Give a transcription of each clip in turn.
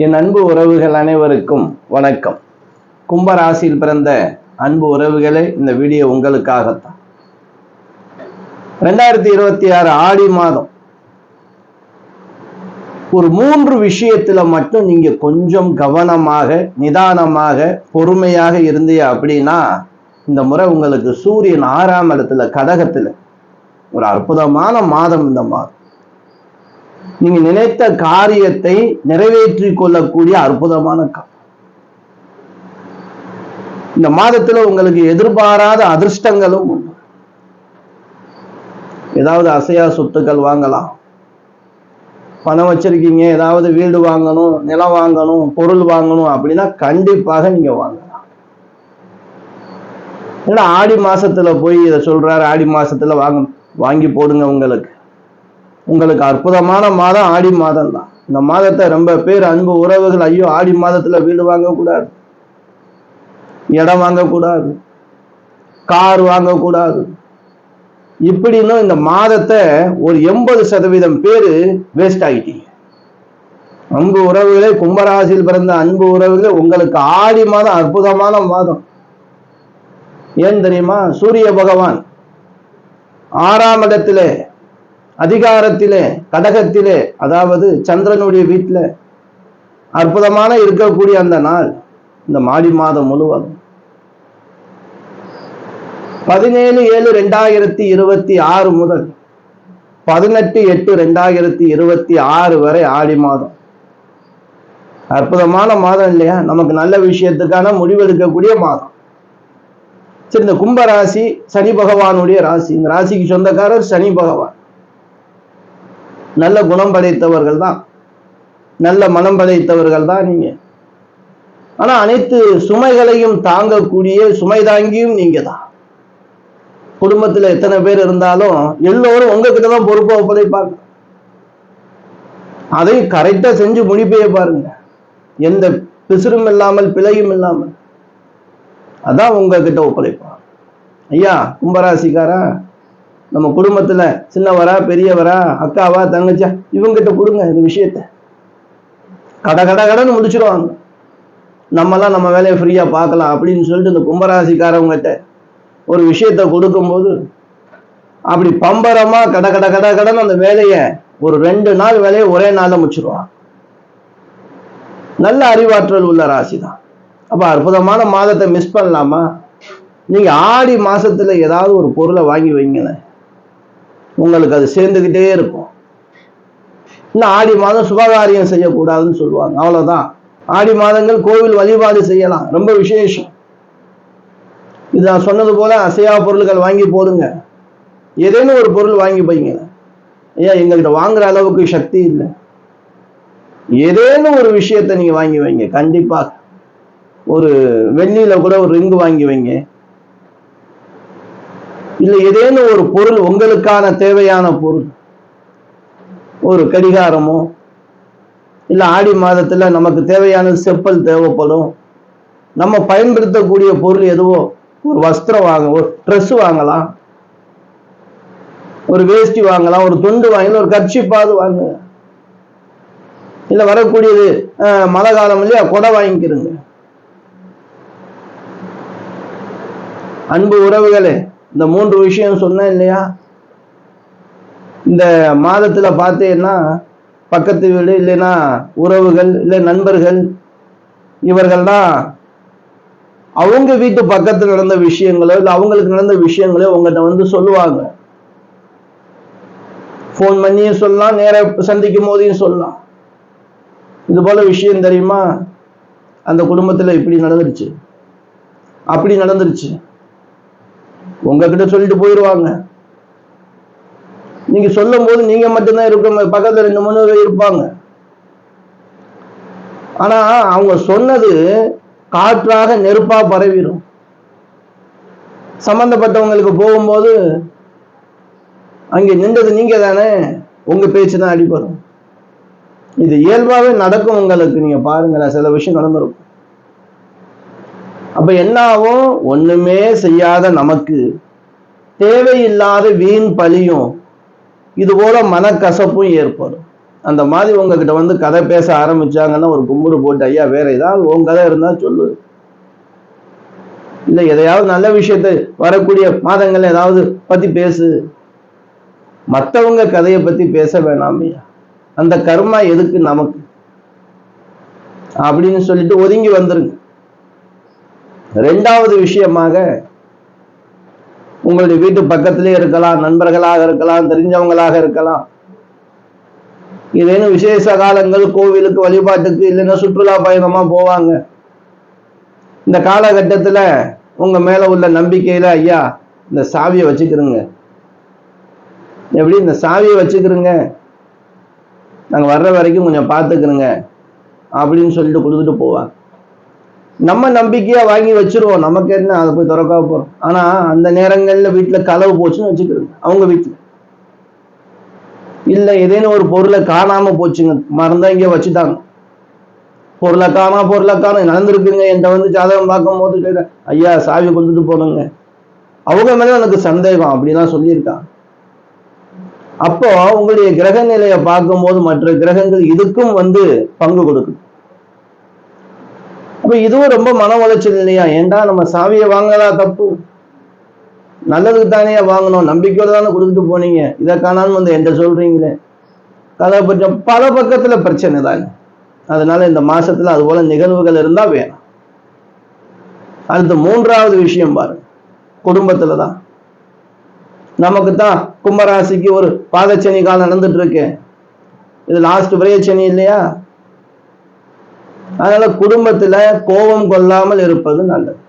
என் அன்பு உறவுகள் அனைவருக்கும் வணக்கம். கும்பராசியில் பிறந்த அன்பு உறவுகளே, இந்த வீடியோ உங்களுக்காகத்தான். 2026 ஆடி மாதம் ஒரு 3 விஷயத்துல மட்டும் நீங்க கொஞ்சம் கவனமாக, நிதானமாக, பொறுமையாக இருந்தீங்க அப்படின்னா இந்த முறை உங்களுக்கு சூரியன் 6ஆம் இடத்துல கடகத்துல ஒரு அற்புதமான மாதம். இந்த மாதம் நீங்க நினைத்த காரியத்தை நிறைவேற்றிக் கொள்ளக்கூடிய அற்புதமான காலம். இந்த மாதத்துல உங்களுக்கு எதிர்பாராத அதிர்ஷ்டங்களும் உண்டு. ஏதாவது அசையா சொத்துக்கள் வாங்கலாம். பணம் வச்சிருக்கீங்க, ஏதாவது வீடு வாங்கணும், நிலம் வாங்கணும், பொருள் வாங்கணும் அப்படின்னா கண்டிப்பாக நீங்க வாங்கலாம். ஏன்னா ஆடி மாசத்துல போய் இதை சொல்றாரு, ஆடி மாசத்துல வாங்கி போடுங்க. உங்களுக்கு அற்புதமான மாதம் ஆடி மாதம் தான். இந்த மாதத்தை ரொம்ப பேர் அன்பு உறவுகள், ஐயோ ஆடி மாதத்துல வீடு வாங்கக்கூடாது, இடம் வாங்கக்கூடாது, கார் வாங்கக்கூடாது இப்படின்னு இந்த மாதத்தை ஒரு 80% பேரு வேஸ்ட் ஆகிட்டீங்க. அன்பு உறவுகளே, கும்பராசியில் பிறந்த அன்பு உறவுகளே, உங்களுக்கு ஆடி மாதம் அற்புதமான மாதம். ஏன் தெரியுமா? சூரிய பகவான் 6ஆம் இடத்திலே, அதிகாரத்திலே, கடகத்திலே, அதாவது சந்திரனுடைய வீட்டில் அற்புதமான இருக்கக்கூடிய அந்த நாள் இந்த ஆடி மாதம் முழுவதும் 17/7/2026 முதல் 18/8/2026 வரை ஆடி மாதம். அற்புதமான மாதம் இல்லையா? நமக்கு நல்ல விஷயத்துக்கான முடிவெடுக்கக்கூடிய மாதம். சரி, இந்த கும்பராசி சனி பகவானுடைய ராசி. இந்த ராசிக்கு சொந்தக்காரர் சனி பகவான். நல்ல குணம் படைத்தவர்கள் தான், நல்ல மனம் படைத்தவர்கள் தான் நீங்க. ஆனா அனைத்து சுமைகளையும் தாங்கக்கூடிய சுமை தாங்கியும் நீங்க தான். குடும்பத்துல எத்தனை பேர் இருந்தாலும் எல்லோரும் உங்ககிட்ட தான் பொறுப்பை ஒப்படைப்பாங்க. அதை கரெக்டா செஞ்சு முடிப்பே பாருங்க, எந்த பிசுறும் இல்லாமல் பிழையும் இல்லாமல். அதான் உங்ககிட்ட ஒப்படைப்பாங்க. ஐயா கும்பராசிக்காரா, நம்ம குடும்பத்துல சின்னவரா, பெரியவரா, அக்காவா, தங்கச்சா, இவங்கிட்ட கொடுங்க இந்த விஷயத்த. கடன்னு முடிச்சிருவாங்க. நம்மலாம் நம்ம வேலையை ஃப்ரீயா பார்க்கலாம் அப்படின்னு சொல்லிட்டு இந்த கும்பராசிக்காரவங்கிட்ட ஒரு விஷயத்த கொடுக்கும்போது அப்படி பம்பரமா கடன்னு அந்த வேலையை ஒரு 2 நாள் வேலையை ஒரே நாள்ல முடிச்சிருவாங்க. நல்ல அறிவாற்றல் உள்ள ராசி தான். அப்ப அற்புதமான மாதத்தை மிஸ் பண்ணலாமா? நீங்க ஆடி மாசத்துல ஏதாவது ஒரு பொருளை வாங்கி வைங்களேன், உங்களுக்கு அது சேர்ந்துகிட்டே இருக்கும். இன்னும் ஆடி மாதம் சுபகாரியம் செய்யக்கூடாதுன்னு சொல்லுவாங்க, அவ்வளவுதான். ஆடி மாதங்கள் கோவில் வழிபாடு செய்யலாம், ரொம்ப விசேஷம். இது நான் சொன்னது போல அசையா பொருட்கள் வாங்கி போடுங்க. ஏதேனும் ஒரு பொருள் வாங்கி போய்ங்க. ஏன் எங்கள்கிட்ட வாங்குற அளவுக்கு சக்தி இல்லை, ஏதேனும் ஒரு விஷயத்த நீங்க வாங்கி வைங்க. கண்டிப்பாக ஒரு வெள்ளியில கூட ஒரு ரிங்கு வாங்கி வைங்க. இல்லை ஏதேனும் ஒரு பொருள், உங்களுக்கான தேவையான பொருள், ஒரு கடிகாரமோ, இல்ல ஆடி மாதத்துல நமக்கு தேவையான செப்பல் தேவைப்படும், நம்ம பயன்படுத்தக்கூடிய பொருள் எதுவோ, ஒரு வஸ்திரம் வாங்க, ஒரு ட்ரெஸ் வாங்கலாம், ஒரு வேஷ்டி வாங்கலாம், ஒரு துண்டு வாங்கலாம், ஒரு கர்ச்சிப்பாது வாங்க. இல்ல வரக்கூடியது மழை காலம் இல்லையா, கொடை வாங்கிக்கிறங்க. அன்பு உறவுகளே, இந்த 3 விஷயம் சொன்னேன் இல்லையா? இந்த மாதத்துல பார்த்தீங்கன்னா பக்கத்து வீடு, இல்லைன்னா உறவுகள், இல்லை நண்பர்கள், இவர்கள்தான் அவங்க வீட்டு பக்கத்துல நடந்த விஷயங்களோ இல்லை அவங்களுக்கு நடந்த விஷயங்களோ உங்கள்கிட்ட வந்து சொல்லுவாங்க. போன் பண்ணியும் சொல்லலாம், நேர சந்திக்கும் போதையும் சொல்லலாம். இது போல விஷயம் தெரியுமா, அந்த குடும்பத்துல இப்படி நடந்துருச்சு, அப்படி நடந்துருச்சு, உங்ககிட்ட சொல்லிட்டு போயிடுவாங்க. நீங்க சொல்லும் போது நீங்க மட்டும்தான் இருக்க, பக்கத்துல 2-3 பேர் இருப்பாங்க. ஆனா அவங்க சொன்னது காற்றாக நெருப்பா பரவிடும். சம்பந்தப்பட்டவங்களுக்கு போகும்போது அங்கே நின்றது நீங்க தானே, உங்க பேச்சு தான் அடிபடும். இது இயல்பாவே நடக்கும் உங்களுக்கு. நீங்க பாருங்களேன், சில விஷயம் நடந்திருக்கும். அப்ப என்ன ஆகும்? ஒண்ணுமே செய்யாத நமக்கு தேவையில்லாத வீண் பழியும் இது போல மனக்கசப்பும் ஏற்படும். அந்த மாதிரி உங்ககிட்ட வந்து கதை பேச ஆரம்பிச்சாங்கன்னா ஒரு கும்பிடு போட்டு, ஐயா வேற ஏதாவது உன் கதை இருந்தா சொல்லு, இல்ல எதையாவது நல்ல விஷயத்தை வரக்கூடிய மாதங்கள் ஏதாவது பத்தி பேசு, மற்றவங்க கதையை பத்தி பேச வேணாமையா, அந்த கர்மா எதுக்கு நமக்கு அப்படின்னு சொல்லிட்டு ஒதுங்கி வந்துருங்க. ரெண்டாவது விஷயமாக, உங்களுடைய வீட்டு பக்கத்திலே இருக்கலாம், நண்பர்களாக இருக்கலாம், தெரிஞ்சவங்களாக இருக்கலாம், ஏதேனும் விசேஷ காலங்கள் கோவிலுக்கு வழிபாட்டுக்கு இல்லைன்னா சுற்றுலா பயணமா போவாங்க. இந்த காலகட்டத்துல உங்க மேல உள்ள நம்பிக்கையில, ஐயா இந்த சாவியை வச்சுக்கிறோங்க, எப்படி இந்த சாவியை வச்சுக்கிறோங்க, நாங்க வர்ற வரைக்கும் கொஞ்சம் பார்த்துக்கிறோங்க அப்படின்னு சொல்லிட்டு கொடுத்துட்டு போவாங்க. நம்ம நம்பிக்கையா வாங்கி வச்சிருவோம், நமக்கு என்ன அதை போய் திறக்க போறோம். ஆனா அந்த நேரங்கள்ல வீட்டுல களவு போச்சுன்னு வச்சுக்கிறோங்க, அவங்க வீட்டுல இல்ல ஏதேனும் ஒரு பொருளை காணாம போச்சுங்க, மறந்தா இங்க வச்சுட்டாங்க, பொருளை காணோம் நடந்திருக்குங்க. என்கிட்ட வந்து ஜாதகம் பார்க்கும் போது, ஐயா சாவி கொடுத்துட்டு போனுங்க, அவங்க மேல எனக்கு சந்தேகம் அப்படிலாம் சொல்லியிருக்காங்க. அப்போ உங்களுடைய கிரக நிலையை பார்க்கும்போது மற்ற கிரகங்கள் இதுக்கும் வந்து பங்கு கொடுக்குது. அப்ப இதுவும் ரொம்ப மன உளைச்சல் இல்லையா? ஏண்டா நம்ம சாவியை வாங்கலாம், தப்பு, நல்லதுக்கு தானே வாங்கணும், நம்பிக்கையோட தானே கொடுத்துட்டு போனீங்க, இதை காணான்னு வந்து என்கிட்ட சொல்றீங்களே, கதைப்பட்சம் பல பக்கத்துல பிரச்சனை தானே. அதனால இந்த மாசத்துல அது போல நிகழ்வுகள் இருந்தா வேணும். அடுத்து மூன்றாவது விஷயம் பாருங்க, குடும்பத்துலதான். நமக்கு தான் கும்பராசிக்கு ஒரு பாதச்சனி காலம் நடந்துட்டு இருக்கு, இது லாஸ்ட் விரையச்சனி இல்லையா? அதனால குடும்பத்துல கோபம் கொள்ளாமல் இருப்பது நல்லது.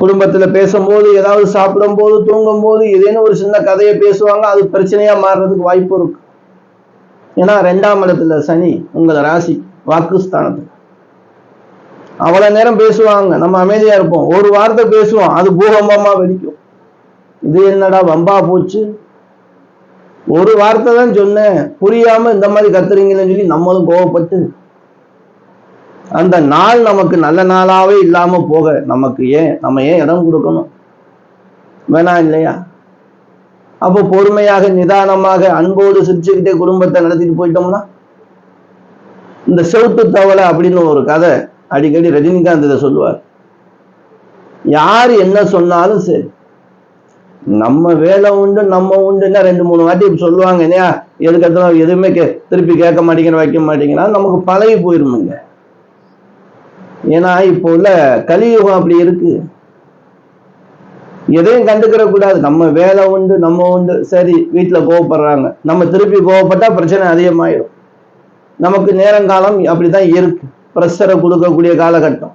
குடும்பத்துல பேசும்போது, ஏதாவது சாப்பிடும் போது, தூங்கும் போது ஏதேனும் ஒரு சின்ன கதையை பேசுவாங்க, அது பிரச்சனையா மாறுறதுக்கு வாய்ப்பு இருக்கு. ஏன்னா 2ஆம் இடத்துல சனி உங்களை ராசி வாக்குஸ்தானத்துல, அவ்வளவு நேரம் பேசுவாங்க, நம்ம அமைதியா இருப்போம், ஒரு வார்த்தை பேசுவோம், அது பூகம்பமா வெடிக்கும். இது என்னடா வம்பா போச்சு, ஒரு வார்த்தை தான் சொன்னேன், புரியாம இந்த மாதிரி கத்துறீங்கன்னு சொல்லி நம்மளும் கோவப்பட்டு அந்த நாள் நமக்கு நல்ல நாளாவே இல்லாம போக நமக்கு நம்ம ஏன் இடம் கொடுக்கணும்? வேணாம் இல்லையா? அப்போ பொறுமையாக நிதானமாக அன்போடு சிரிச்சுக்கிட்டே குடும்பத்தை நடத்திட்டு போயிட்டோம்னா, இந்த செவுட்டு தவளை அப்படின்னு ஒரு கதை அடிக்கடி ரஜினிகாந்த் இதை சொல்லுவார். யாரு என்ன சொன்னாலும் சரி, நம்ம வேலை உண்டு நம்ம உண்டுன்னா 2-3 வாட்டி சொல்லுவாங்க இல்லையா, எதுக்கு எதுவுமே திருப்பி கேட்க மாட்டேங்கிற வைக்க மாட்டேங்கிறா, நமக்கு பழகி போயிருமுங்க. ஏன்னா இப்போ உள்ள கலியுகம் அப்படி இருக்கு, எதையும் கண்டுக்கிற கூடாது, நம்ம வேலை உண்டு நம்ம உண்டு. சரி, வீட்டுல கோவப்படுறாங்க, நம்ம திருப்பி கோவப்பட்டா பிரச்சனை அதிகமாயிடும். நமக்கு நேரங்காலம் அப்படிதான் இருக்கு, ப்ரெஷரை கொடுக்கக்கூடிய காலகட்டம்,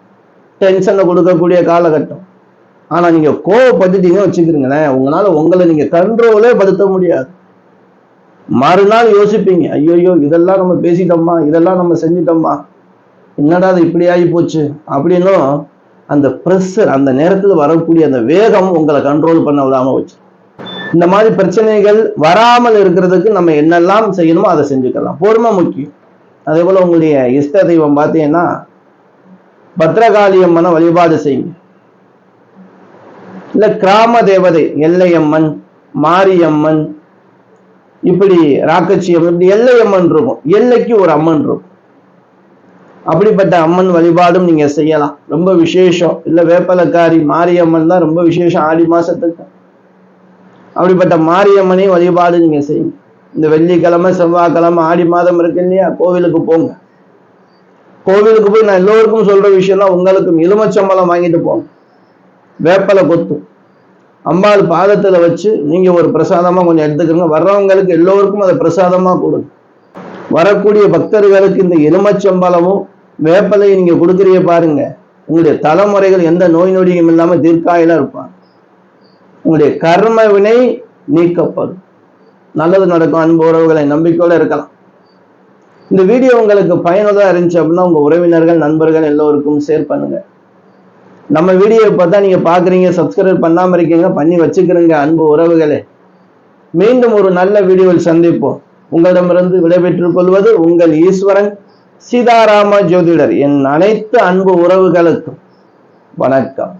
டென்ஷனை கொடுக்கக்கூடிய காலகட்டம். ஆனா நீங்க கோவப்பட்டுட்டீங்கன்னு வச்சுக்கிறீங்களேன், உங்களால உங்களை நீங்க கண்ட்ரோலே படுத்த முடியாது. மறுநாள் யோசிப்பீங்க, ஐயோ இதெல்லாம் நம்ம பேசிட்டோமா, இதெல்லாம் நம்ம செஞ்சிட்டோமா, என்னடா அது இப்படி ஆகி போச்சு அப்படின்னும். அந்த ப்ரெஷர், அந்த நேரத்தில் வரக்கூடிய அந்த வேகம் உங்களை கண்ட்ரோல் பண்ண விடாம வச்சு. இந்த மாதிரி பிரச்சனைகள் வராமல் இருக்கிறதுக்கு நம்ம என்னெல்லாம் செய்யணுமோ அதை செஞ்சுக்கலாம், பொறுமை முக்கியம். அதே போல உங்களுடைய இஷ்ட தெய்வம் பார்த்தீங்கன்னா பத்ரகாளி அம்மனை வழிபாடு செய்யுங்க, இல்ல கிராம தேவதை எல்லையம்மன், மாரியம்மன், இப்படி ராக்கச்சியம்மன், இப்படி எல்லையம்மன் இருக்கும், எல்லைக்கு ஒரு அம்மன் இருக்கும். அப்படிப்பட்ட அம்மன் வழிபாடும் நீங்க செய்யலாம், ரொம்ப விசேஷம். இல்ல வேப்பலக்காரி மாரியம்மன் தான் ரொம்ப விசேஷம் ஆடி மாசத்துக்கு. அப்படிப்பட்ட மாரியம்மனையும் வழிபாடு நீங்க செய்யுங்க. இந்த வெள்ளிக்கிழமை செவ்வாய்க்கிழமை ஆடி மாதம் இருக்கு இல்லையா, கோவிலுக்கு போங்க. கோவிலுக்கு போய் நான் எல்லோருக்கும் சொல்ற விஷயம் தான், உங்களுக்கும் எலுமிச்சம்பழம் வாங்கிட்டு போங்க, வேப்பலை கொத்து அம்பாள் பாதத்துல வச்சு நீங்க ஒரு பிரசாதமா கொஞ்சம் எடுத்துக்கோங்க. வர்றவங்களுக்கு எல்லோருக்கும் அதை பிரசாதமா கொடுங்க. வரக்கூடிய பக்தர்களுக்கு இந்த எலுமிச்சம்பழமும் வேப்பலையும் நீங்க கொடுக்குறீங்க பாருங்க, உங்களுடைய தலைமுறைகள் எந்த நோய் நொடியும் இல்லாம தீர்க்காயில இருப்பாங்க. உங்களுடைய கர்ம வினை நீக்கப்படும், நல்லது நடக்கும். அன்பு உறவுகளை நம்பிக்கையோட இருக்கலாம். இந்த வீடியோ உங்களுக்கு பயனுள்ளதா இருந்துச்சு அப்படின்னா உங்க உறவினர்கள் நண்பர்கள் எல்லோருக்கும் ஷேர் பண்ணுங்க. நம்ம வீடியோ பார்த்தா நீங்க பாக்குறீங்க, சப்ஸ்கிரைப் பண்ணாம இருக்கீங்க, பண்ணி வச்சுக்கிறீங்க. அன்பு உறவுகளே, மீண்டும் ஒரு நல்ல வீடியோவில் சந்திப்போம். உங்களிடமிருந்து விடைபெற்றுக் கொள்வது உங்கள் ஈஸ்வரன், சீதாராம ஜோதிடர். என் அனைத்து அன்பு உறவுகளுக்கும் வணக்கம்.